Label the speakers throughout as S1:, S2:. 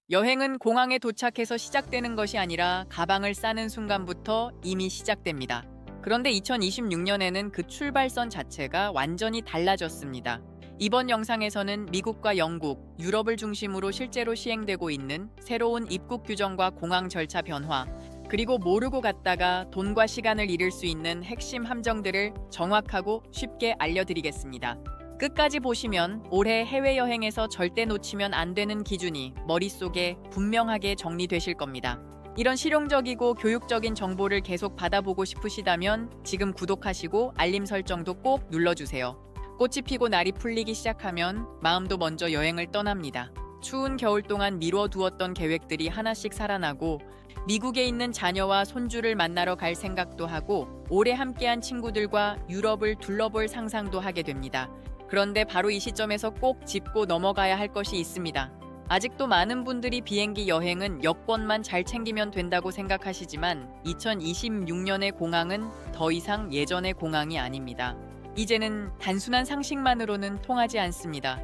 S1: 여행은 공항에 도착해서 시작되는 것이 아니라 가방을 싸는 순간부터 이미 시작됩니다. 그런데 2026년에는 그 출발선 자체가 완전히 달라졌습니다. 이번 영상에서는 미국과 영국, 유럽을 중심으로 실제로 시행되고 있는 새로운 입국 규정과 공항 절차 변화, 그리고 모르고 갔다가 돈과 시간을 잃을 수 있는 핵심 함정들을 정확하고 쉽게 알려드리겠습니다. 끝까지 보시면 올해 해외여행에서 절대 놓치면 안 되는 기준이 머릿속에 분명하게 정리되실 겁니다. 이런 실용적이고 교육적인 정보를 계속 받아보고 싶으시다면 지금 구독하시고 알림 설정도 꼭 눌러주세요. 꽃이 피고 날이 풀리기 시작하면 마음도 먼저 여행을 떠납니다. 추운 겨울 동안 미뤄두었던 계획들이 하나씩 살아나고 미국에 있는 자녀와 손주를 만나러 갈 생각도 하고 올해 함께한 친구들과 유럽을 둘러볼 상상도 하게 됩니다. 그런데 바로 이 시점에서 꼭 짚고 넘어가야 할 것이 있습니다. 아직도 많은 분들이 비행기 여행은 여권만 잘 챙기면 된다고 생각하시지만 2026년의 공항은 더 이상 예전의 공항이 아닙니다. 이제는 단순한 상식만으로는 통하지 않습니다.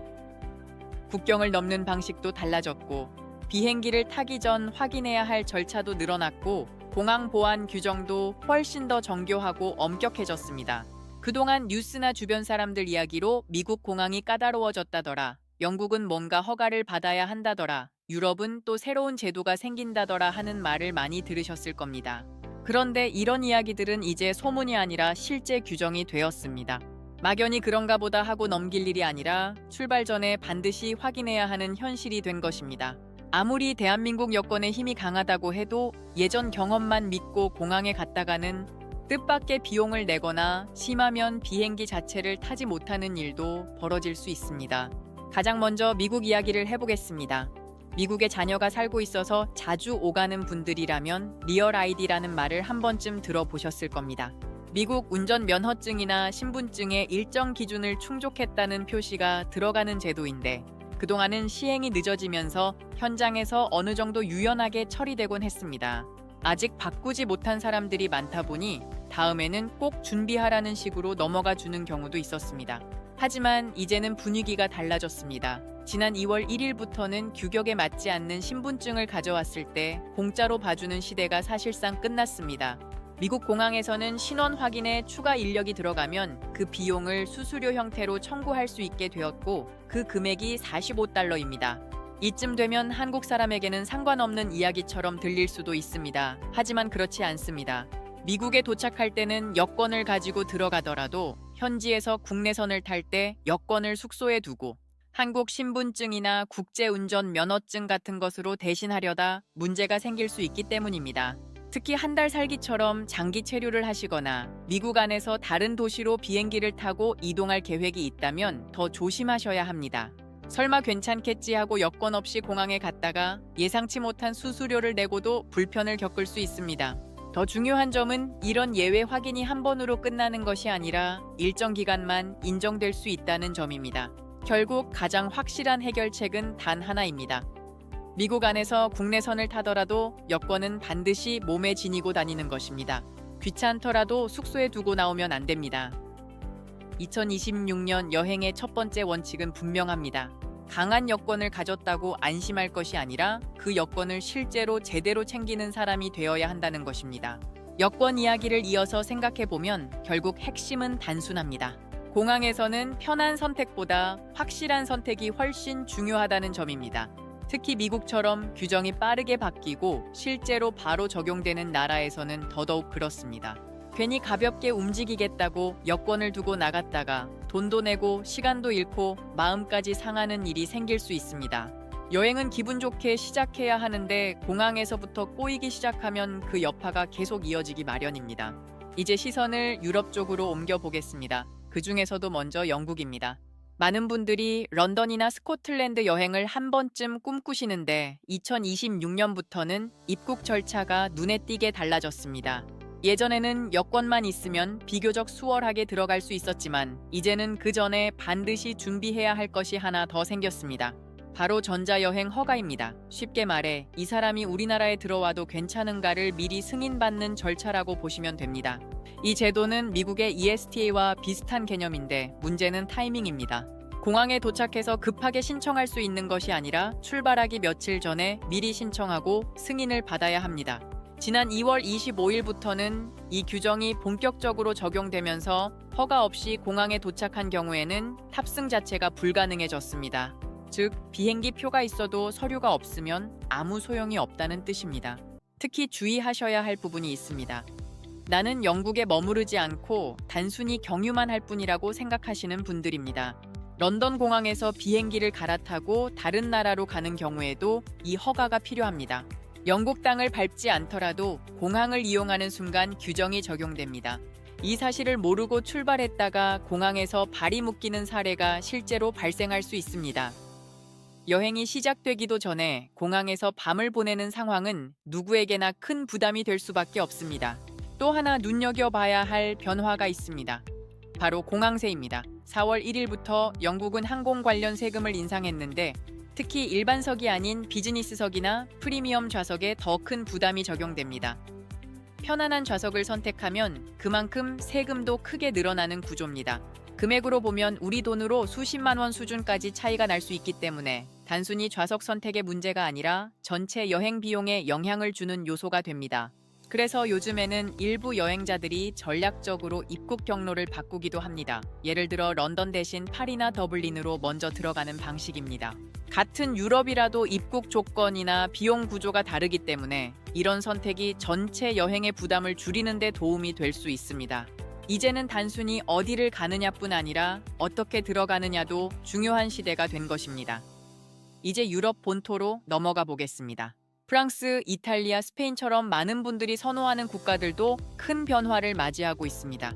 S1: 국경을 넘는 방식도 달라졌고 비행기를 타기 전 확인해야 할 절차도 늘어났고 공항 보안 규정도 훨씬 더 정교하고 엄격해졌습니다. 그동안 뉴스나 주변 사람들 이야기로 미국 공항이 까다로워졌다더라, 영국은 뭔가 허가를 받아야 한다더라, 유럽은 또 새로운 제도가 생긴다더라 하는 말을 많이 들으셨을 겁니다. 그런데 이런 이야기들은 이제 소문이 아니라 실제 규정이 되었습니다. 막연히 그런가 보다 하고 넘길 일이 아니라 출발 전에 반드시 확인해야 하는 현실이 된 것입니다. 아무리 대한민국 여권의 힘이 강하다고 해도 예전 경험만 믿고 공항에 갔다가는 뜻밖의 비용을 내거나 심하면 비행기 자체를 타지 못하는 일도 벌어질 수 있습니다. 가장 먼저 미국 이야기를 해보겠습니다. 미국에 자녀가 살고 있어서 자주 오가는 분들이라면 리얼 아이디라는 말을 한 번쯤 들어보셨을 겁니다. 미국 운전 면허증이나 신분증에 일정 기준을 충족했다는 표시가 들어가는 제도인데 그동안은 시행이 늦어지면서 현장에서 어느 정도 유연하게 처리되곤 했습니다. 아직 바꾸지 못한 사람들이 많다 보니 다음에는 꼭 준비하라는 식으로 넘어가 주는 경우도 있었습니다. 하지만 이제는 분위기가 달라졌습니다. 지난 2월 1일부터는 규격에 맞지 않는 신분증을 가져왔을 때 공짜로 봐주는 시대가 사실상 끝났습니다. 미국 공항에서는 신원 확인에 추가 인력이 들어가면 그 비용을 수수료 형태로 청구할 수 있게 되었고 그 금액이 $45입니다. 이쯤 되면 한국 사람에게는 상관없는 이야기처럼 들릴 수도 있습니다. 하지만 그렇지 않습니다. 미국에 도착할 때는 여권을 가지고 들어가더라도 현지에서 국내선을 탈 때 여권을 숙소에 두고 한국 신분증이나 국제운전 면허증 같은 것으로 대신하려다 문제가 생길 수 있기 때문입니다. 특히 한 달 살기처럼 장기 체류를 하시거나 미국 안에서 다른 도시로 비행기를 타고 이동할 계획이 있다면 더 조심하셔야 합니다. 설마 괜찮겠지 하고 여권 없이 공항에 갔다가 예상치 못한 수수료를 내고도 불편을 겪을 수 있습니다. 더 중요한 점은 이런 예외 확인이 한 번으로 끝나는 것이 아니라 일정 기간만 인정될 수 있다는 점입니다. 결국 가장 확실한 해결책은 단 하나입니다. 미국 안에서 국내선을 타더라도 여권은 반드시 몸에 지니고 다니는 것입니다. 귀찮더라도 숙소에 두고 나오면 안 됩니다. 2026년 여행의 첫 번째 원칙은 분명합니다. 강한 여권을 가졌다고 안심할 것이 아니라 그 여권을 실제로 제대로 챙기는 사람이 되어야 한다는 것입니다. 여권 이야기를 이어서 생각해보면 결국 핵심은 단순합니다. 공항에서는 편한 선택보다 확실한 선택이 훨씬 중요하다는 점입니다. 특히 미국처럼 규정이 빠르게 바뀌고 실제로 바로 적용되는 나라에서는 더더욱 그렇습니다. 괜히 가볍게 움직이겠다고 여권을 두고 나갔다가 돈도 내고 시간도 잃고 마음까지 상하는 일이 생길 수 있습니다. 여행은 기분 좋게 시작해야 하는데 공항에서부터 꼬이기 시작하면 그 여파가 계속 이어지기 마련입니다. 이제 시선을 유럽 쪽으로 옮겨보겠습니다. 그 중에서도 먼저 영국입니다. 많은 분들이 런던이나 스코틀랜드 여행을 한 번쯤 꿈꾸시는데 2026년부터는 입국 절차가 눈에 띄게 달라졌습니다. 예전에는 여권만 있으면 비교적 수월하게 들어갈 수 있었지만 이제는 그 전에 반드시 준비해야 할 것이 하나 더 생겼습니다. 바로 전자여행 허가입니다. 쉽게 말해 이 사람이 우리나라에 들어와도 괜찮은가를 미리 승인받는 절차라고 보시면 됩니다. 이 제도는 미국의 ESTA와 비슷한 개념인데 문제는 타이밍입니다. 공항에 도착해서 급하게 신청할 수 있는 것이 아니라 출발하기 며칠 전에 미리 신청하고 승인을 받아야 합니다. 지난 2월 25일부터는 이 규정이 본격적으로 적용되면서 허가 없이 공항에 도착한 경우에는 탑승 자체가 불가능해졌습니다. 즉, 비행기 표가 있어도 서류가 없으면 아무 소용이 없다는 뜻입니다. 특히 주의하셔야 할 부분이 있습니다. 나는 영국에 머무르지 않고 단순히 경유만 할 뿐이라고 생각하시는 분들입니다. 런던 공항에서 비행기를 갈아타고 다른 나라로 가는 경우에도 이 허가가 필요합니다. 영국 땅을 밟지 않더라도 공항을 이용하는 순간 규정이 적용됩니다. 이 사실을 모르고 출발했다가 공항에서 발이 묶이는 사례가 실제로 발생할 수 있습니다. 여행이 시작되기도 전에 공항에서 밤을 보내는 상황은 누구에게나 큰 부담이 될 수밖에 없습니다. 또 하나 눈여겨봐야 할 변화가 있습니다. 바로 공항세입니다. 4월 1일부터 영국은 항공 관련 세금을 인상했는데 특히 일반석이 아닌 비즈니스석이나 프리미엄 좌석에 더 큰 부담이 적용됩니다. 편안한 좌석을 선택하면 그만큼 세금도 크게 늘어나는 구조입니다. 금액으로 보면 우리 돈으로 수십만 원 수준까지 차이가 날 수 있기 때문에 단순히 좌석 선택의 문제가 아니라 전체 여행 비용에 영향을 주는 요소가 됩니다. 그래서 요즘에는 일부 여행자들이 전략적으로 입국 경로를 바꾸기도 합니다. 예를 들어 런던 대신 파리나 더블린으로 먼저 들어가는 방식입니다. 같은 유럽이라도 입국 조건이나 비용 구조가 다르기 때문에 이런 선택이 전체 여행의 부담을 줄이는 데 도움이 될 수 있습니다. 이제는 단순히 어디를 가느냐뿐 아니라 어떻게 들어가느냐도 중요한 시대가 된 것입니다. 이제 유럽 본토로 넘어가 보겠습니다. 프랑스, 이탈리아, 스페인처럼 많은 분들이 선호하는 국가들도 큰 변화를 맞이하고 있습니다.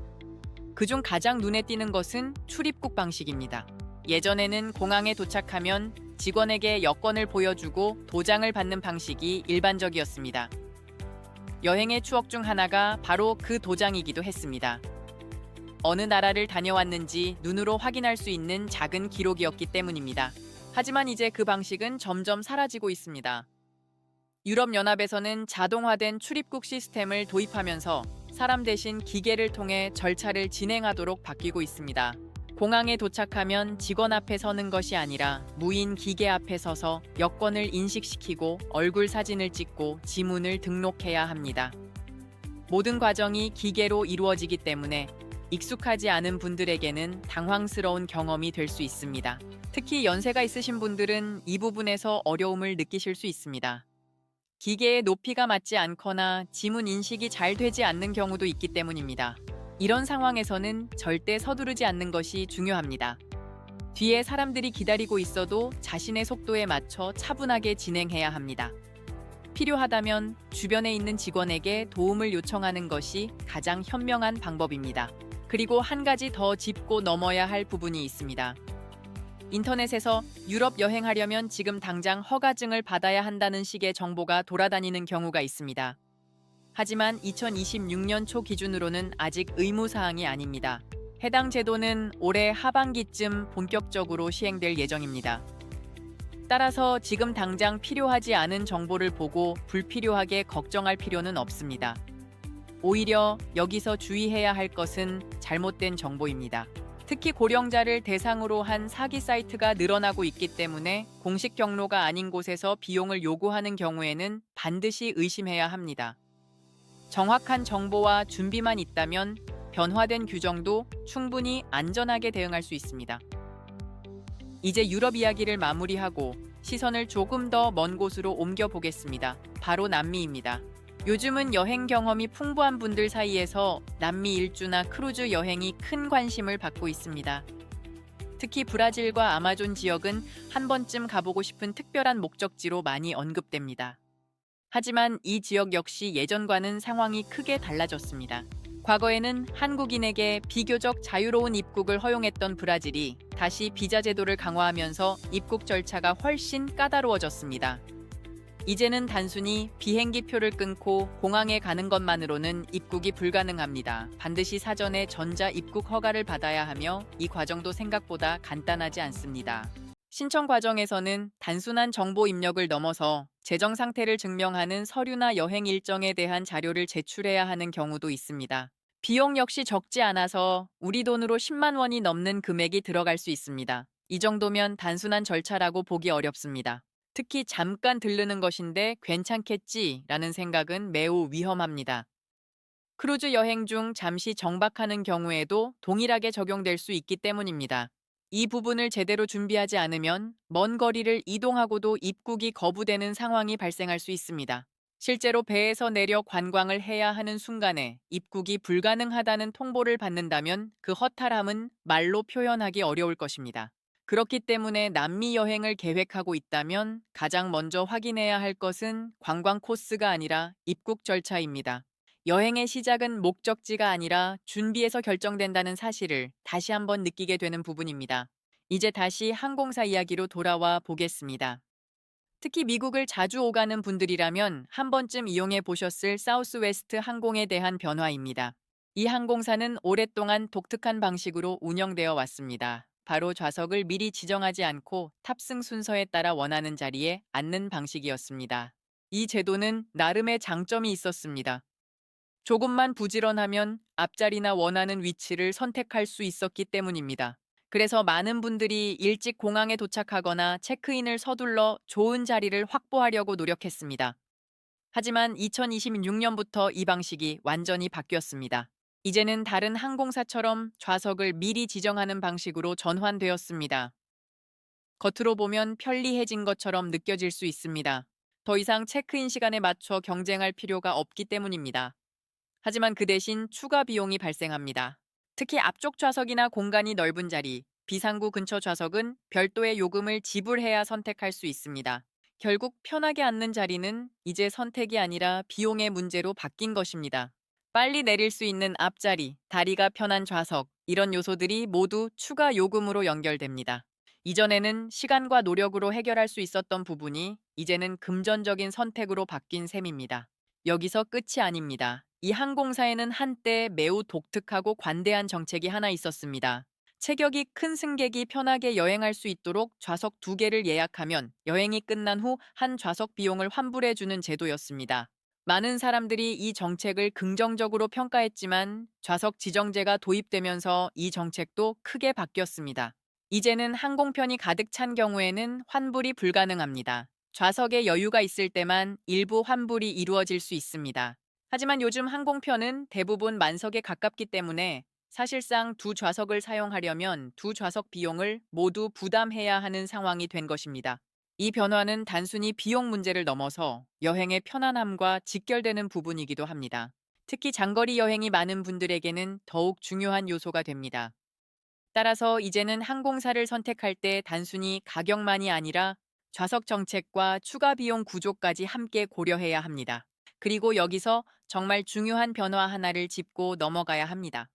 S1: 그중 가장 눈에 띄는 것은 출입국 방식입니다. 예전에는 공항에 도착하면 직원에게 여권을 보여주고 도장을 받는 방식이 일반적이었습니다. 여행의 추억 중 하나가 바로 그 도장이기도 했습니다. 어느 나라를 다녀왔는지 눈으로 확인할 수 있는 작은 기록이었기 때문입니다. 하지만 이제 그 방식은 점점 사라지고 있습니다. 유럽연합에서는 자동화된 출입국 시스템을 도입하면서 사람 대신 기계를 통해 절차를 진행하도록 바뀌고 있습니다. 공항에 도착하면 직원 앞에 서는 것이 아니라 무인 기계 앞에 서서 여권을 인식시키고 얼굴 사진을 찍고 지문을 등록해야 합니다. 모든 과정이 기계로 이루어지기 때문에 익숙하지 않은 분들에게는 당황스러운 경험이 될 수 있습니다. 특히 연세가 있으신 분들은 이 부분에서 어려움을 느끼실 수 있습니다. 기계의 높이가 맞지 않거나 지문 인식이 잘 되지 않는 경우도 있기 때문입니다. 이런 상황에서는 절대 서두르지 않는 것이 중요합니다. 뒤에 사람들이 기다리고 있어도 자신의 속도에 맞춰 차분하게 진행해야 합니다. 필요하다면 주변에 있는 직원에게 도움을 요청하는 것이 가장 현명한 방법입니다. 그리고 한 가지 더 짚고 넘어야 할 부분이 있습니다. 인터넷에서 유럽 여행하려면 지금 당장 허가증을 받아야 한다는 식의 정보가 돌아다니는 경우가 있습니다. 하지만 2026년 초 기준으로는 아직 의무사항이 아닙니다. 해당 제도는 올해 하반기쯤 본격적으로 시행될 예정입니다. 따라서 지금 당장 필요하지 않은 정보를 보고 불필요하게 걱정할 필요는 없습니다. 오히려 여기서 주의해야 할 것은 잘못된 정보입니다. 특히 고령자를 대상으로 한 사기 사이트가 늘어나고 있기 때문에 공식 경로가 아닌 곳에서 비용을 요구하는 경우에는 반드시 의심해야 합니다. 정확한 정보와 준비만 있다면 변화된 규정도 충분히 안전하게 대응할 수 있습니다. 이제 유럽 이야기를 마무리하고 시선을 조금 더 먼 곳으로 옮겨보겠습니다. 바로 남미입니다. 요즘은 여행 경험이 풍부한 분들 사이에서 남미 일주나 크루즈 여행이 큰 관심을 받고 있습니다. 특히 브라질과 아마존 지역은 한 번쯤 가보고 싶은 특별한 목적지로 많이 언급됩니다. 하지만 이 지역 역시 예전과는 상황이 크게 달라졌습니다. 과거에는 한국인에게 비교적 자유로운 입국을 허용했던 브라질이 다시 비자 제도를 강화하면서 입국 절차가 훨씬 까다로워졌습니다. 이제는 단순히 비행기 표를 끊고 공항에 가는 것만으로는 입국이 불가능합니다. 반드시 사전에 전자 입국 허가를 받아야 하며 이 과정도 생각보다 간단하지 않습니다. 신청 과정에서는 단순한 정보 입력을 넘어서 재정 상태를 증명하는 서류나 여행 일정에 대한 자료를 제출해야 하는 경우도 있습니다. 비용 역시 적지 않아서 우리 돈으로 10만 원이 넘는 금액이 들어갈 수 있습니다. 이 정도면 단순한 절차라고 보기 어렵습니다. 특히 잠깐 들르는 것인데 괜찮겠지라는 생각은 매우 위험합니다. 크루즈 여행 중 잠시 정박하는 경우에도 동일하게 적용될 수 있기 때문입니다. 이 부분을 제대로 준비하지 않으면 먼 거리를 이동하고도 입국이 거부되는 상황이 발생할 수 있습니다. 실제로 배에서 내려 관광을 해야 하는 순간에 입국이 불가능하다는 통보를 받는다면 그 허탈함은 말로 표현하기 어려울 것입니다. 그렇기 때문에 남미 여행을 계획하고 있다면 가장 먼저 확인해야 할 것은 관광 코스가 아니라 입국 절차입니다. 여행의 시작은 목적지가 아니라 준비에서 결정된다는 사실을 다시 한번 느끼게 되는 부분입니다. 이제 다시 항공사 이야기로 돌아와 보겠습니다. 특히 미국을 자주 오가는 분들이라면 한 번쯤 이용해 보셨을 사우스웨스트 항공에 대한 변화입니다. 이 항공사는 오랫동안 독특한 방식으로 운영되어 왔습니다. 바로 좌석을 미리 지정하지 않고 탑승 순서에 따라 원하는 자리에 앉는 방식이었습니다. 이 제도는 나름의 장점이 있었습니다. 조금만 부지런하면 앞자리나 원하는 위치를 선택할 수 있었기 때문입니다. 그래서 많은 분들이 일찍 공항에 도착하거나 체크인을 서둘러 좋은 자리를 확보하려고 노력했습니다. 하지만 2026년부터 이 방식이 완전히 바뀌었습니다. 이제는 다른 항공사처럼 좌석을 미리 지정하는 방식으로 전환되었습니다. 겉으로 보면 편리해진 것처럼 느껴질 수 있습니다. 더 이상 체크인 시간에 맞춰 경쟁할 필요가 없기 때문입니다. 하지만 그 대신 추가 비용이 발생합니다. 특히 앞쪽 좌석이나 공간이 넓은 자리, 비상구 근처 좌석은 별도의 요금을 지불해야 선택할 수 있습니다. 결국 편하게 앉는 자리는 이제 선택이 아니라 비용의 문제로 바뀐 것입니다. 빨리 내릴 수 있는 앞자리, 다리가 편한 좌석, 이런 요소들이 모두 추가 요금으로 연결됩니다. 이전에는 시간과 노력으로 해결할 수 있었던 부분이 이제는 금전적인 선택으로 바뀐 셈입니다. 여기서 끝이 아닙니다. 이 항공사에는 한때 매우 독특하고 관대한 정책이 하나 있었습니다. 체격이 큰 승객이 편하게 여행할 수 있도록 좌석 2개를 예약하면 여행이 끝난 후 한 좌석 비용을 환불해주는 제도였습니다. 많은 사람들이 이 정책을 긍정적으로 평가했지만 좌석 지정제가 도입되면서 이 정책도 크게 바뀌었습니다. 이제는 항공편이 가득 찬 경우에는 환불이 불가능합니다. 좌석에 여유가 있을 때만 일부 환불이 이루어질 수 있습니다. 하지만 요즘 항공편은 대부분 만석에 가깝기 때문에 사실상 두 좌석을 사용하려면 두 좌석 비용을 모두 부담해야 하는 상황이 된 것입니다. 이 변화는 단순히 비용 문제를 넘어서 여행의 편안함과 직결되는 부분이기도 합니다. 특히 장거리 여행이 많은 분들에게는 더욱 중요한 요소가 됩니다. 따라서 이제는 항공사를 선택할 때 단순히 가격만이 아니라 좌석 정책과 추가 비용 구조까지 함께 고려해야 합니다. 그리고 여기서 정말 중요한 변화 하나를 짚고 넘어가야 합니다.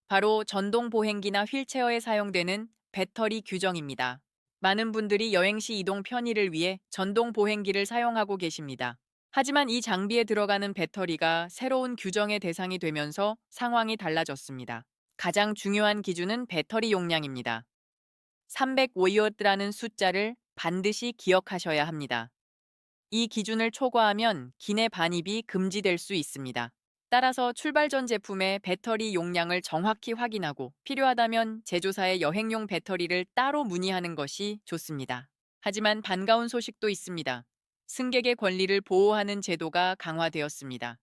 S1: 바로 전동 보행기나 휠체어에 사용되는 배터리 규정입니다. 많은 분들이 여행 시 이동 편의를 위해 전동 보행기를 사용하고 계십니다. 하지만 이 장비에 들어가는 배터리가 새로운 규정의 대상이 되면서 상황이 달라졌습니다. 가장 중요한 기준은 배터리 용량입니다. 305W라는 숫자를 반드시 기억하셔야 합니다. 이 기준을 초과하면 기내 반입이 금지될 수 있습니다. 따라서 출발 전 제품의 배터리 용량을 정확히 확인하고 필요하다면 제조사의 여행용 배터리를 따로 문의하는 것이 좋습니다. 하지만 반가운 소식도 있습니다. 승객의 권리를 보호하는 제도가 강화되었습니다.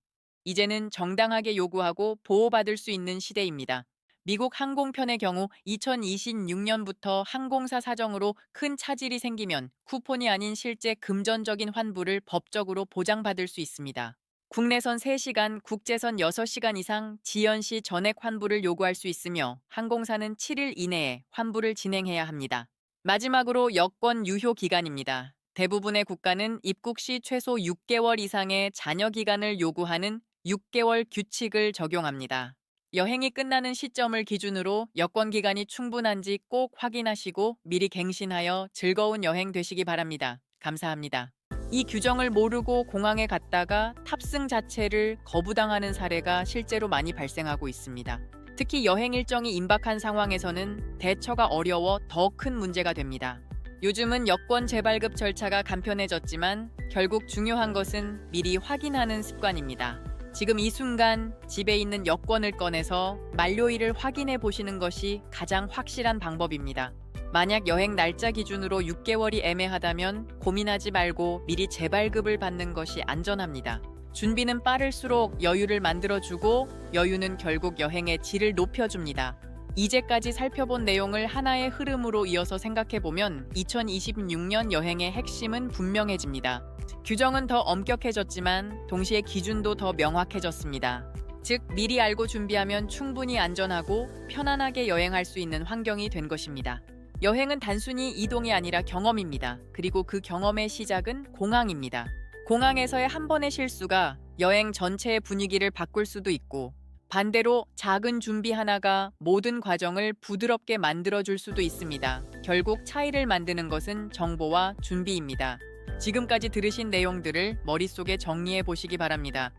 S1: 이제는 정당하게 요구하고 보호받을 수 있는 시대입니다. 미국 항공편의 경우 2026년부터 항공사 사정으로 큰 차질이 생기면 쿠폰이 아닌 실제 금전적인 환불을 법적으로 보장받을 수 있습니다. 국내선 3시간, 국제선 6시간 이상 지연 시 전액 환불을 요구할 수 있으며 항공사는 7일 이내에 환불을 진행해야 합니다. 마지막으로 여권 유효 기간입니다. 대부분의 국가는 입국 시 최소 6개월 이상의 잔여 기간을 요구하는 6개월 규칙을 적용합니다. 여행이 끝나는 시점을 기준으로 여권 기간이 충분한지 꼭 확인하시고 미리 갱신하여 즐거운 여행 되시기 바랍니다. 감사합니다. 이 규정을 모르고 공항에 갔다가 탑승 자체를 거부당하는 사례가 실제로 많이 발생하고 있습니다. 특히 여행 일정이 임박한 상황에서는 대처가 어려워 더 큰 문제가 됩니다. 요즘은 여권 재발급 절차가 간편해졌지만 결국 중요한 것은 미리 확인하는 습관입니다. 지금 이 순간 집에 있는 여권을 꺼내서 만료일을 확인해 보시는 것이 가장 확실한 방법입니다. 만약 여행 날짜 기준으로 6개월이 애매하다면 고민하지 말고 미리 재발급을 받는 것이 안전합니다. 준비는 빠를수록 여유를 만들어주고 여유는 결국 여행의 질을 높여줍니다. 이제까지 살펴본 내용을 하나의 흐름으로 이어서 생각해보면 2026년 여행의 핵심은 분명해집니다. 규정은 더 엄격해졌지만 동시에 기준도 더 명확해졌습니다. 즉, 미리 알고 준비하면 충분히 안전하고 편안하게 여행할 수 있는 환경이 된 것입니다. 여행은 단순히 이동이 아니라 경험입니다. 그리고 그 경험의 시작은 공항입니다. 공항에서의 한 번의 실수가 여행 전체의 분위기를 바꿀 수도 있고 반대로 작은 준비 하나가 모든 과정을 부드럽게 만들어줄 수도 있습니다. 결국 차이를 만드는 것은 정보와 준비입니다. 지금까지 들으신 내용들을 머릿속에 정리해 보시기 바랍니다.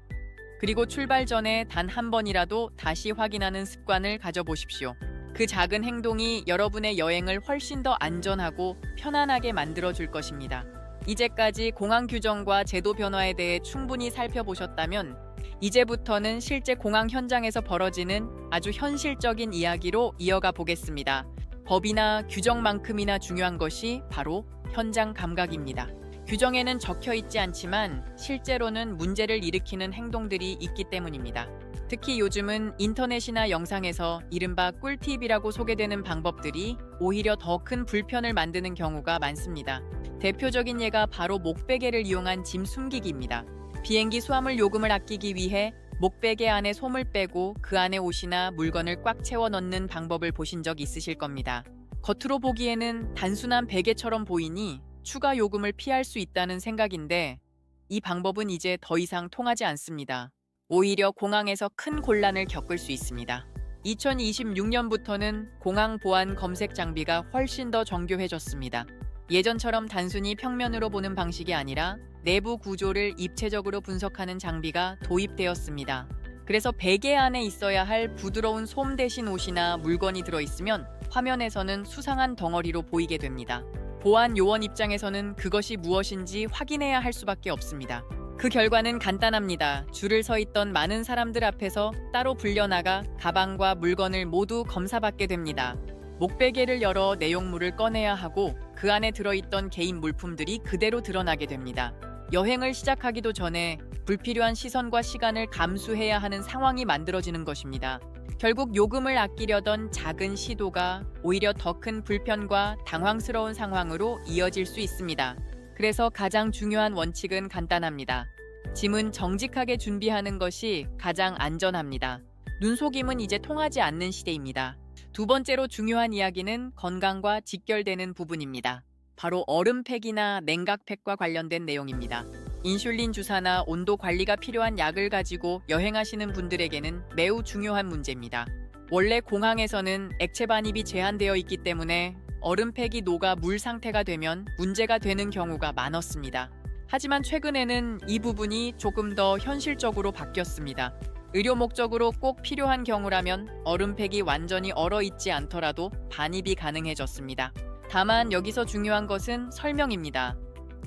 S1: 그리고 출발 전에 단 한 번이라도 다시 확인하는 습관을 가져보십시오. 그 작은 행동이 여러분의 여행을 훨씬 더 안전하고 편안하게 만들어줄 것입니다. 이제까지 공항 규정과 제도 변화에 대해 충분히 살펴보셨다면 이제부터는 실제 공항 현장에서 벌어지는 아주 현실적인 이야기로 이어가 보겠습니다. 법이나 규정만큼이나 중요한 것이 바로 현장 감각입니다. 규정에는 적혀 있지 않지만 실제로는 문제를 일으키는 행동들이 있기 때문입니다. 특히 요즘은 인터넷이나 영상에서 이른바 꿀팁이라고 소개되는 방법들이 오히려 더 큰 불편을 만드는 경우가 많습니다. 대표적인 예가 바로 목베개를 이용한 짐 숨기기입니다. 비행기 수화물 요금을 아끼기 위해 목베개 안에 솜을 빼고 그 안에 옷이나 물건을 꽉 채워 넣는 방법을 보신 적 있으실 겁니다. 겉으로 보기에는 단순한 베개처럼 보이니 추가 요금을 피할 수 있다는 생각인데 이 방법은 이제 더 이상 통하지 않습니다. 오히려 공항에서 큰 곤란을 겪을 수 있습니다. 2026년부터는 공항 보안 검색 장비가 훨씬 더 정교해졌습니다. 예전처럼 단순히 평면으로 보는 방식이 아니라 내부 구조를 입체적으로 분석하는 장비가 도입되었습니다. 그래서 베개 안에 있어야 할 부드러운 솜 대신 옷이나 물건이 들어있으면 화면에서는 수상한 덩어리로 보이게 됩니다. 보안 요원 입장에서는 그것이 무엇인지 확인해야 할 수밖에 없습니다. 그 결과는 간단합니다. 줄을 서 있던 많은 사람들 앞에서 따로 불려나가 가방과 물건을 모두 검사받게 됩니다. 목베개를 열어 내용물을 꺼내야 하고 그 안에 들어있던 개인 물품들이 그대로 드러나게 됩니다. 여행을 시작하기도 전에 불필요한 시선과 시간을 감수해야 하는 상황이 만들어지는 것입니다. 결국 요금을 아끼려던 작은 시도가 오히려 더 큰 불편과 당황스러운 상황으로 이어질 수 있습니다. 그래서 가장 중요한 원칙은 간단합니다. 짐은 정직하게 준비하는 것이 가장 안전합니다. 눈속임은 이제 통하지 않는 시대입니다. 두 번째로 중요한 이야기는 건강과 직결되는 부분입니다. 바로 얼음팩이나 냉각팩과 관련된 내용입니다. 인슐린 주사나 온도 관리가 필요한 약을 가지고 여행하시는 분들에게는 매우 중요한 문제입니다. 원래 공항에서는 액체 반입이 제한되어 있기 때문에 얼음팩이 녹아 물 상태가 되면 문제가 되는 경우가 많았습니다. 하지만 최근에는 이 부분이 조금 더 현실적으로 바뀌었습니다. 의료 목적으로 꼭 필요한 경우라면 얼음팩이 완전히 얼어있지 않더라도 반입이 가능해졌습니다. 다만 여기서 중요한 것은 설명입니다.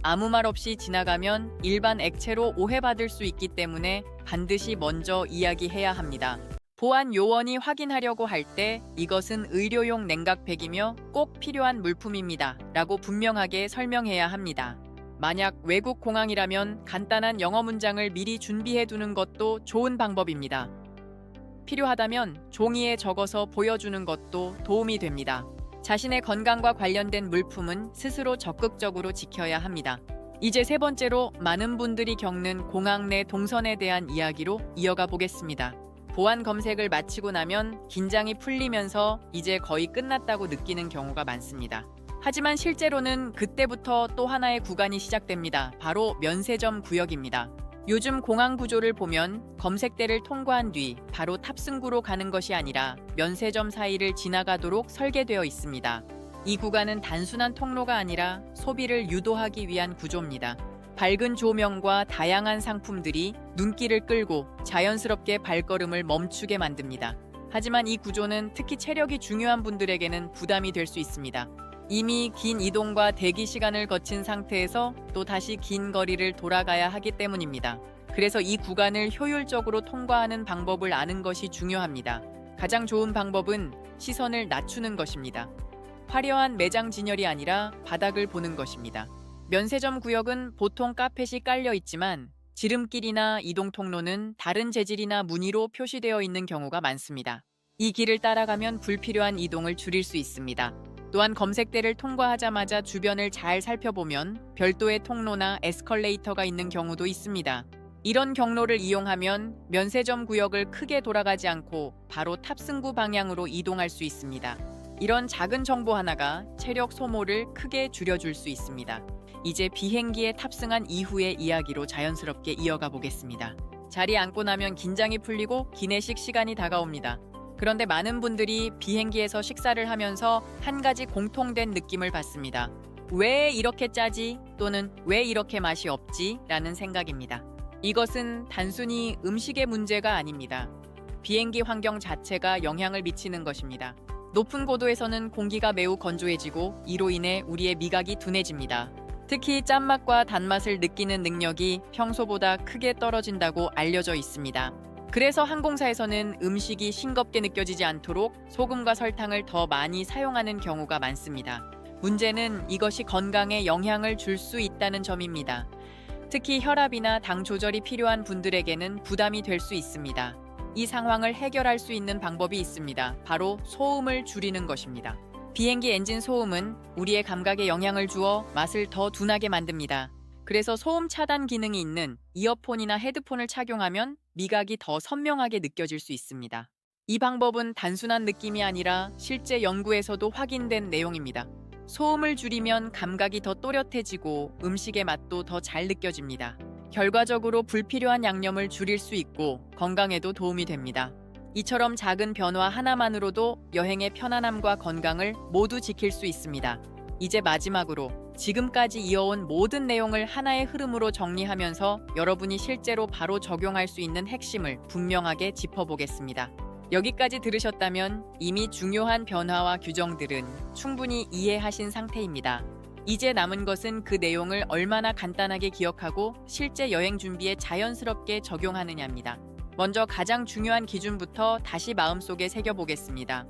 S1: 아무 말 없이 지나가면 일반 액체로 오해받을 수 있기 때문에 반드시 먼저 이야기해야 합니다. 보안 요원이 확인하려고 할 때 이것은 의료용 냉각팩이며 꼭 필요한 물품입니다. 라고 분명하게 설명해야 합니다. 만약 외국 공항이라면 간단한 영어 문장을 미리 준비해 두는 것도 좋은 방법입니다. 필요하다면 종이에 적어서 보여주는 것도 도움이 됩니다. 자신의 건강과 관련된 물품은 스스로 적극적으로 지켜야 합니다. 이제 세 번째로 많은 분들이 겪는 공항 내 동선에 대한 이야기로 이어가 보겠습니다. 보안 검색을 마치고 나면 긴장이 풀리면서 이제 거의 끝났다고 느끼는 경우가 많습니다. 하지만 실제로는 그때부터 또 하나의 구간이 시작됩니다. 바로 면세점 구역입니다. 요즘 공항 구조를 보면 검색대를 통과한 뒤 바로 탑승구로 가는 것이 아니라 면세점 사이를 지나가도록 설계되어 있습니다. 이 구간은 단순한 통로가 아니라 소비를 유도하기 위한 구조입니다. 밝은 조명과 다양한 상품들이 눈길을 끌고 자연스럽게 발걸음을 멈추게 만듭니다. 하지만 이 구조는 특히 체력이 중요한 분들에게는 부담이 될 수 있습니다. 이미 긴 이동과 대기 시간을 거친 상태에서 또 다시 긴 거리를 돌아가야 하기 때문입니다. 그래서 이 구간을 효율적으로 통과하는 방법을 아는 것이 중요합니다. 가장 좋은 방법은 시선을 낮추는 것입니다. 화려한 매장 진열이 아니라 바닥을 보는 것입니다. 면세점 구역은 보통 카펫이 깔려 있지만 지름길이나 이동 통로는 다른 재질이나 무늬로 표시되어 있는 경우가 많습니다. 이 길을 따라가면 불필요한 이동을 줄일 수 있습니다. 또한 검색대를 통과하자마자 주변을 잘 살펴보면 별도의 통로나 에스컬레이터가 있는 경우도 있습니다. 이런 경로를 이용하면 면세점 구역을 크게 돌아가지 않고 바로 탑승구 방향으로 이동할 수 있습니다. 이런 작은 정보 하나가 체력 소모를 크게 줄여줄 수 있습니다. 이제 비행기에 탑승한 이후의 이야기로 자연스럽게 이어가 보겠습니다. 자리에 앉고 나면 긴장이 풀리고 기내식 시간이 다가옵니다. 그런데 많은 분들이 비행기에서 식사를 하면서 한 가지 공통된 느낌을 받습니다. 왜 이렇게 짜지? 또는 왜 이렇게 맛이 없지? 라는 생각입니다. 이것은 단순히 음식의 문제가 아닙니다. 비행기 환경 자체가 영향을 미치는 것입니다. 높은 고도에서는 공기가 매우 건조해지고 이로 인해 우리의 미각이 둔해집니다. 특히 짠맛과 단맛을 느끼는 능력이 평소보다 크게 떨어진다고 알려져 있습니다. 그래서 항공사에서는 음식이 싱겁게 느껴지지 않도록 소금과 설탕을 더 많이 사용하는 경우가 많습니다. 문제는 이것이 건강에 영향을 줄 수 있다는 점입니다. 특히 혈압이나 당 조절이 필요한 분들에게는 부담이 될 수 있습니다. 이 상황을 해결할 수 있는 방법이 있습니다. 바로 소음을 줄이는 것입니다. 비행기 엔진 소음은 우리의 감각에 영향을 주어 맛을 더 둔하게 만듭니다. 그래서 소음 차단 기능이 있는 이어폰이나 헤드폰을 착용하면 미각이 더 선명하게 느껴질 수 있습니다. 이 방법은 단순한 느낌이 아니라 실제 연구에서도 확인된 내용입니다. 소음을 줄이면 감각이 더 또렷해지고 음식의 맛도 더 잘 느껴집니다. 결과적으로 불필요한 양념을 줄일 수 있고 건강에도 도움이 됩니다. 이처럼 작은 변화 하나만으로도 여행의 편안함과 건강을 모두 지킬 수 있습니다. 이제 마지막으로 지금까지 이어온 모든 내용을 하나의 흐름으로 정리하면서 여러분이 실제로 바로 적용할 수 있는 핵심을 분명하게 짚어보겠습니다. 여기까지 들으셨다면 이미 중요한 변화와 규정들은 충분히 이해하신 상태입니다. 이제 남은 것은 그 내용을 얼마나 간단하게 기억하고 실제 여행 준비에 자연스럽게 적용하느냐입니다. 먼저 가장 중요한 기준부터 다시 마음속에 새겨보겠습니다.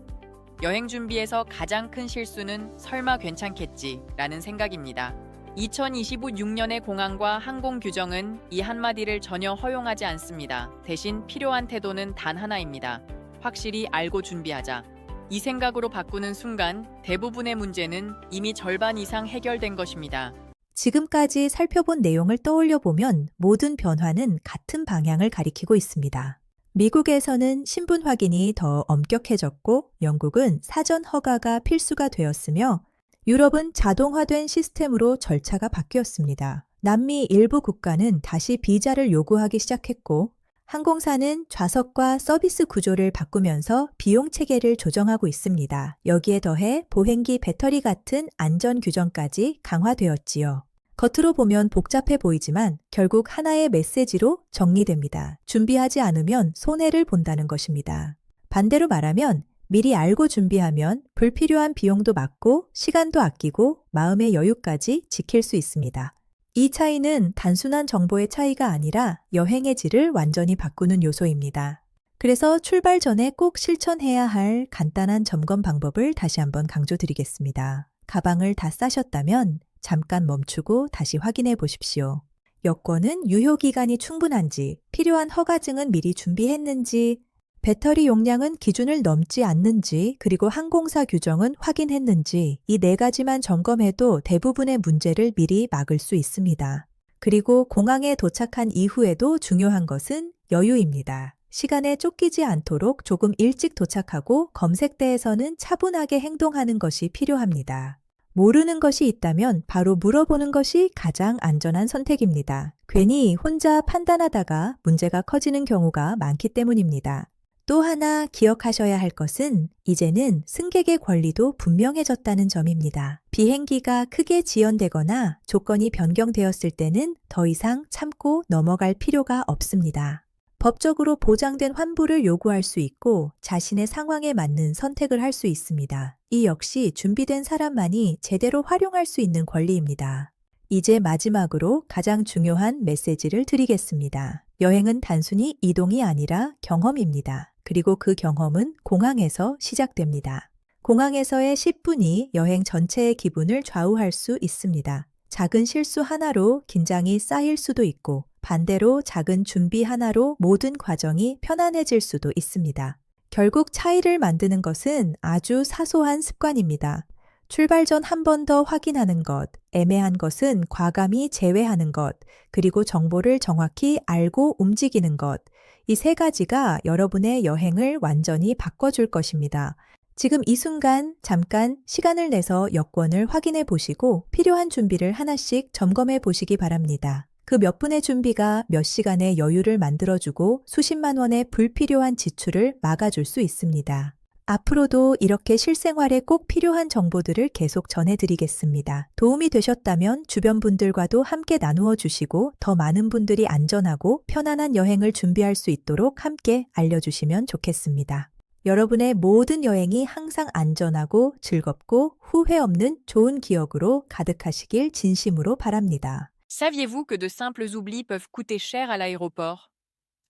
S1: 여행 준비에서 가장 큰 실수는 설마 괜찮겠지 라는 생각입니다. 2026년의 공항과 항공 규정은 이 한마디를 전혀 허용하지 않습니다. 대신 필요한 태도는 단 하나입니다. 확실히 알고 준비하자. 이 생각으로 바꾸는 순간 대부분의 문제는 이미 절반 이상 해결된 것입니다.
S2: 지금까지 살펴본 내용을 떠올려 보면 모든 변화는 같은 방향을 가리키고 있습니다. 미국에서는 신분 확인이 더 엄격해졌고 영국은 사전 허가가 필수가 되었으며 유럽은 자동화된 시스템으로 절차가 바뀌었습니다. 남미 일부 국가는 다시 비자를 요구하기 시작했고 항공사는 좌석과 서비스 구조를 바꾸면서 비용 체계를 조정하고 있습니다. 여기에 더해 보행기 배터리 같은 안전 규정까지 강화되었지요. 겉으로 보면 복잡해 보이지만 결국 하나의 메시지로 정리됩니다. 준비하지 않으면 손해를 본다는 것입니다. 반대로 말하면 미리 알고 준비하면 불필요한 비용도 막고 시간도 아끼고 마음의 여유까지 지킬 수 있습니다. 이 차이는 단순한 정보의 차이가 아니라 여행의 질을 완전히 바꾸는 요소입니다. 그래서 출발 전에 꼭 실천해야 할 간단한 점검 방법을 다시 한번 강조드리겠습니다. 가방을 다 싸셨다면 잠깐 멈추고 다시 확인해 보십시오. 여권은 유효기간이 충분한지, 필요한 허가증은 미리 준비했는지, 배터리 용량은 기준을 넘지 않는지, 그리고 항공사 규정은 확인했는지 이 4가지만 점검해도 대부분의 문제를 미리 막을 수 있습니다. 그리고 공항에 도착한 이후에도 중요한 것은 여유입니다. 시간에 쫓기지 않도록 조금 일찍 도착하고 검색대에서는 차분하게 행동하는 것이 필요합니다. 모르는 것이 있다면 바로 물어보는 것이 가장 안전한 선택입니다. 괜히 혼자 판단하다가 문제가 커지는 경우가 많기 때문입니다. 또 하나 기억하셔야 할 것은 이제는 승객의 권리도 분명해졌다는 점입니다. 비행기가 크게 지연되거나 조건이 변경되었을 때는 더 이상 참고 넘어갈 필요가 없습니다. 법적으로 보장된 환불을 요구할 수 있고 자신의 상황에 맞는 선택을 할 수 있습니다. 이 역시 준비된 사람만이 제대로 활용할 수 있는 권리입니다. 이제 마지막으로 가장 중요한 메시지를 드리겠습니다. 여행은 단순히 이동이 아니라 경험입니다. 그리고 그 경험은 공항에서 시작됩니다. 공항에서의 10분이 여행 전체의 기분을 좌우할 수 있습니다. 작은 실수 하나로 긴장이 쌓일 수도 있고 반대로 작은 준비 하나로 모든 과정이 편안해질 수도 있습니다. 결국 차이를 만드는 것은 아주 사소한 습관입니다. 출발 전 한 번 더 확인하는 것, 애매한 것은 과감히 제외하는 것, 그리고 정보를 정확히 알고 움직이는 것. 이 세 가지가 여러분의 여행을 완전히 바꿔줄 것입니다. 지금 이 순간 잠깐 시간을 내서 여권을 확인해 보시고 필요한 준비를 하나씩 점검해 보시기 바랍니다. 그 몇 분의 준비가 몇 시간의 여유를 만들어주고 수십만 원의 불필요한 지출을 막아줄 수 있습니다. 앞으로도 이렇게 실생활에 꼭 필요한 정보들을 계속 전해드리겠습니다. 도움이 되셨다면 주변 분들과도 함께 나누어 주시고 더 많은 분들이 안전하고 편안한 여행을 준비할 수 있도록 함께 알려주시면 좋겠습니다. 여러분의 모든 여행이 항상 안전하고 즐겁고 후회 없는 좋은 기억으로 가득하시길 진심으로 바랍니다.
S1: Saviez-vous que de simples oublis peuvent coûter cher à l'aéroport?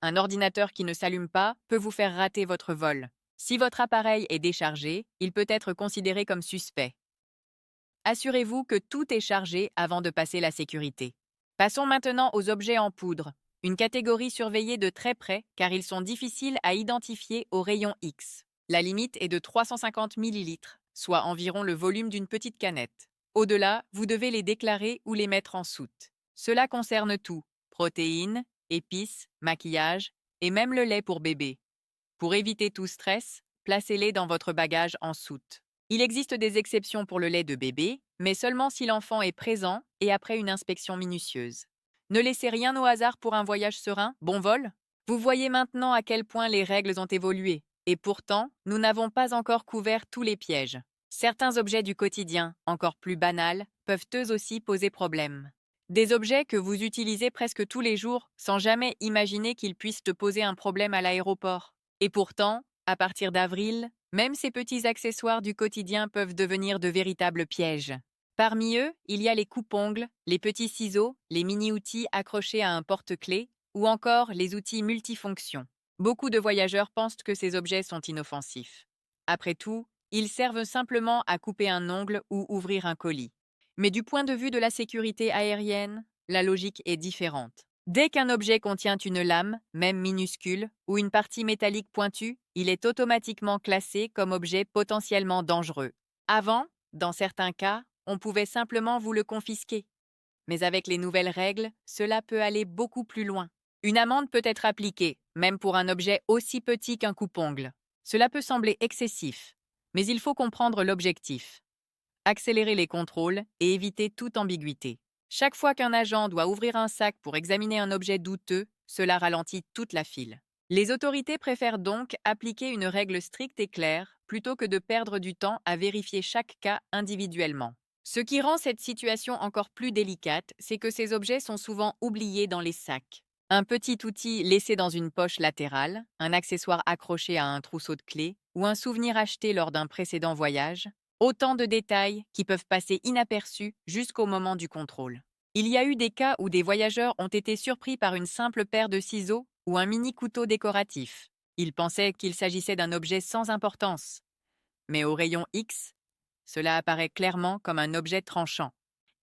S1: Un ordinateur qui ne s'allume pas peut vous faire rater votre vol. Si votre appareil est déchargé, il peut être considéré comme suspect. Assurez-vous que tout est chargé avant de passer la sécurité. Passons maintenant aux objets en poudre, une catégorie surveillée de très près car ils sont difficiles à identifier au rayon X. La limite est de 350 ml, soit environ le volume d'une petite canette. Au-delà, vous devez les déclarer ou les mettre en soute. Cela concerne tout, protéines, épices, maquillage et même le lait pour bébé. Pour éviter tout stress, placez-les dans votre bagage en soute. Il existe des exceptions pour le lait de bébé, mais seulement si l'enfant est présent et après une inspection minutieuse. Ne laissez rien au hasard pour un voyage serein, bon vol. Vous voyez maintenant à quel point les règles ont évolué, et pourtant, nous n'avons pas encore couvert tous les pièges. Certains objets du quotidien, encore plus banals, peuvent eux aussi poser problème. Des objets que vous utilisez presque tous les jours sans jamais imaginer qu'ils puissent te poser un problème à l'aéroport. Et pourtant, à partir d'avril, même ces petits accessoires du quotidien peuvent devenir de véritables pièges. Parmi eux, il y a les coupe-ongles, les petits ciseaux, les mini-outils accrochés à un porte-clés ou encore les outils multifonctions. Beaucoup de voyageurs pensent que ces objets sont inoffensifs. Après tout, ils servent simplement à couper un ongle ou ouvrir un colis. Mais du point de vue de la sécurité aérienne, la logique est différente. Dès qu'un objet contient une lame, même minuscule, ou une partie métallique pointue, il est automatiquement classé comme objet potentiellement dangereux. Avant, dans certains cas, on pouvait simplement vous le confisquer. Mais avec les nouvelles règles, cela peut aller beaucoup plus loin. Une amende peut être appliquée, même pour un objet aussi petit qu'un coupe-ongle. Cela peut sembler excessif, mais il faut comprendre l'objectif. Accélérer les contrôles et éviter toute ambiguïté. Chaque fois qu'un agent doit ouvrir un sac pour examiner un objet douteux, cela ralentit toute la file. Les autorités préfèrent donc appliquer une règle stricte et claire plutôt que de perdre du temps à vérifier chaque cas individuellement. Ce qui rend cette situation encore plus délicate, c'est que ces objets sont souvent oubliés dans les sacs. Un petit outil laissé dans une poche latérale, un accessoire accroché à un trousseau de clés ou un souvenir acheté lors d'un précédent voyage. Autant de détails qui peuvent passer inaperçus jusqu'au moment du contrôle. Il y a eu des cas où des voyageurs ont été surpris par une simple paire de ciseaux ou un mini couteau décoratif. Ils pensaient qu'il s'agissait d'un objet sans importance. Mais au rayon X, cela apparaît clairement comme un objet tranchant.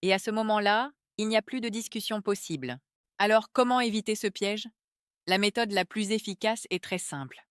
S1: Et à ce moment-là, il n'y a plus de discussion possible. Alors comment éviter ce piège? La méthode la plus efficace est très simple.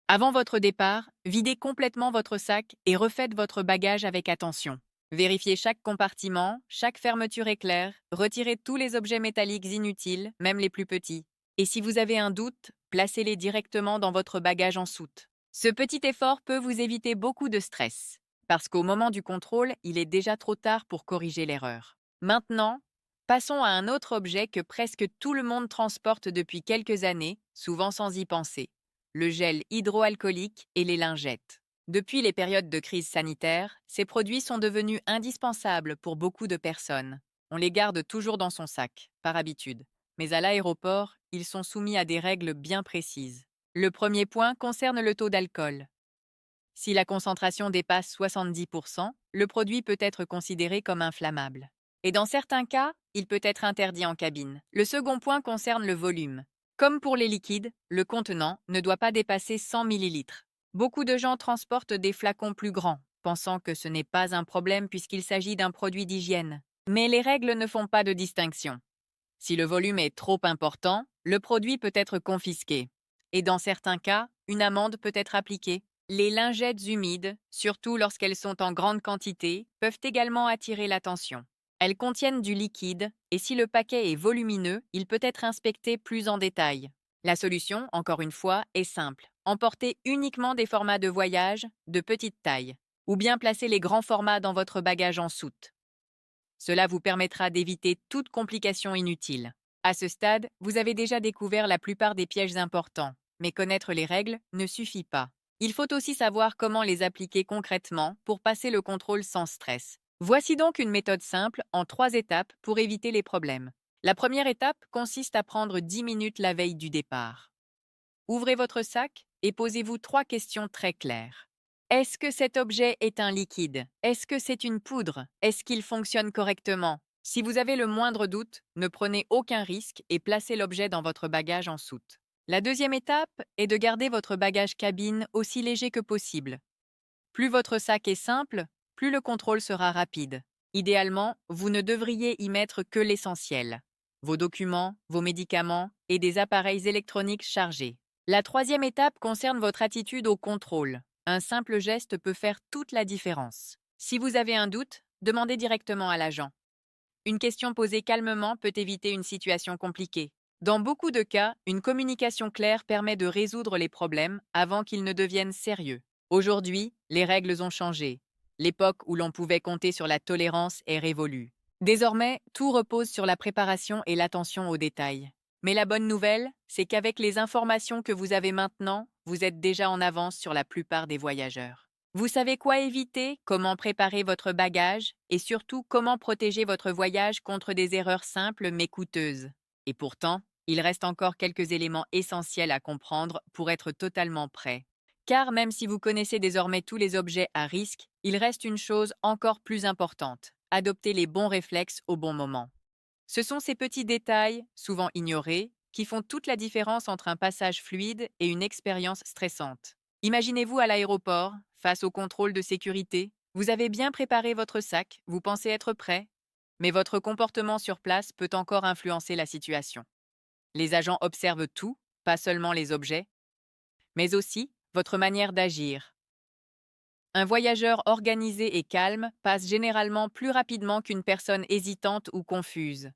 S1: Avant votre départ, videz complètement votre sac et refaites votre bagage avec attention. Vérifiez chaque compartiment, chaque fermeture éclair, retirez tous les objets métalliques inutiles, même les plus petits. Et si vous avez un doute, placez-les directement dans votre bagage en soute. Ce petit effort peut vous éviter beaucoup de stress, parce qu'au moment du contrôle, il est déjà trop tard pour corriger l'erreur. Maintenant, passons à un autre objet que presque tout le monde transporte depuis quelques années, souvent sans y penser. Le gel hydroalcoolique et les lingettes. Depuis les périodes de crise sanitaire, ces produits sont devenus indispensables pour beaucoup de personnes. On les garde toujours dans son sac, par habitude. Mais à l'aéroport, ils sont soumis à des règles bien précises. Le premier point concerne le taux d'alcool. Si la concentration dépasse 70%, le produit peut être considéré comme inflammable. Et dans certains cas, il peut être interdit en cabine. Le second point concerne le volume. Comme pour les liquides, le contenant ne doit pas dépasser 100 ml. Beaucoup de gens transportent des flacons plus grands. pensant que ce n'est pas un problème puisqu'il s'agit d'un produit d'hygiène. Mais les règles ne font pas de distinction. Si le volume est trop important, le produit peut être confisqué. Et dans certains cas, une amende peut être appliquée. Les lingettes humides, surtout lorsqu'elles sont en grande quantité, peuvent également attirer l'attention. Elles contiennent du liquide et si le paquet est volumineux, il peut être inspecté plus en détail. La solution, encore une fois, est simple. Emportez uniquement des formats de voyage de petite taille ou bien placez les grands formats dans votre bagage en soute. Cela vous permettra d'éviter toute complication inutile. À ce stade, vous avez déjà découvert la plupart des pièges importants, mais connaître les règles ne suffit pas. Il faut aussi savoir comment les appliquer concrètement pour passer le contrôle sans stress. Voici donc une méthode simple en 3 étapes pour éviter les problèmes. La première étape consiste à prendre 10 minutes la veille du départ. Ouvrez votre sac et posez-vous 3 questions très claires. Est-ce que cet objet est un liquide? Est-ce que c'est une poudre? Est-ce qu'il fonctionne correctement? Si vous avez le moindre doute, ne prenez aucun risque et placez l'objet dans votre bagage en soute. La deuxième étape est de garder votre bagage cabine aussi léger que possible. Plus votre sac est simple, plus le contrôle sera rapide. Idéalement, vous ne devriez y mettre que l'essentiel: vos documents, vos médicaments et des appareils électroniques chargés. La troisième étape concerne votre attitude au contrôle. Un simple geste peut faire toute la différence. Si vous avez un doute, demandez directement à l'agent. Une question posée calmement peut éviter une situation compliquée. Dans beaucoup de cas, une communication claire permet de résoudre les problèmes avant qu'ils ne deviennent sérieux. Aujourd'hui, les règles ont changé. L'époque où l'on pouvait compter sur la tolérance est révolue. Désormais, tout repose sur la préparation et l'attention aux détails. Mais la bonne nouvelle, c'est qu'avec les informations que vous avez maintenant, vous êtes déjà en avance sur la plupart des voyageurs. Vous savez quoi éviter, comment préparer votre bagage et surtout comment protéger votre voyage contre des erreurs simples mais coûteuses. Et pourtant, il reste encore quelques éléments essentiels à comprendre pour être totalement prêt. Car même si vous connaissez désormais tous les objets à risque, il reste une chose encore plus importante: adopter les bons réflexes au bon moment. Ce sont ces petits détails, souvent ignorés, qui font toute la différence entre un passage fluide et une expérience stressante. Imaginez-vous à l'aéroport, face au contrôle de sécurité. Vous avez bien préparé votre sac, vous pensez être prêt, mais votre comportement sur place peut encore influencer la situation. Les agents observent tout, pas seulement les objets, mais aussi votre manière d'agir. Un voyageur organisé et calme passe généralement plus rapidement qu'une personne hésitante ou confuse.